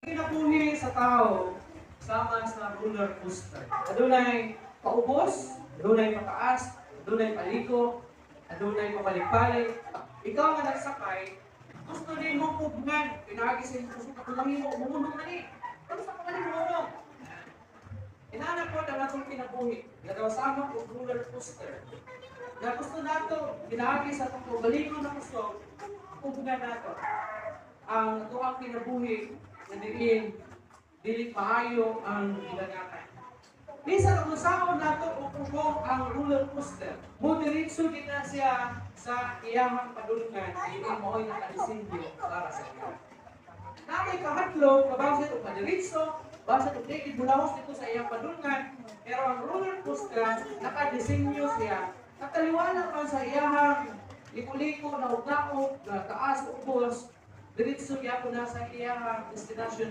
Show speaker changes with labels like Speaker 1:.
Speaker 1: Kinabuhi sa tao sama sa roller coaster. Adunay paubos, adunay pataas, adunay paliko, adunay pabalik-balik. Ikaw nga nagsakay, gusto din mo pugnan. Pinagi sa gusto ka kumahin mo, umulong na ni. Ano sa pagaling mo? Inanap ko na natong kinabuhi. Nagawasama ko roller coaster. Na gusto nato, pinagi sa itong baliko na gusto, pugnan nato. Ang tuwang kinabuhi na diin, dili maayo ang gidagatan. Bisan ang usaon nato upugong ang roller coaster. Mo diretso kita siya sa iyang padulungan, dili mo'y nakadisenyo para sa iya. Namay kahadlok, kabasa ito madiretso, basa ito dili bulawos dito sa iyang padulungan, pero ang roller coaster, nakadisenyo siya, nakaliwanag man sa iyang liko-liko na ugnaog, na taas ubos, diretso gyapon na sa iyang destinasyon.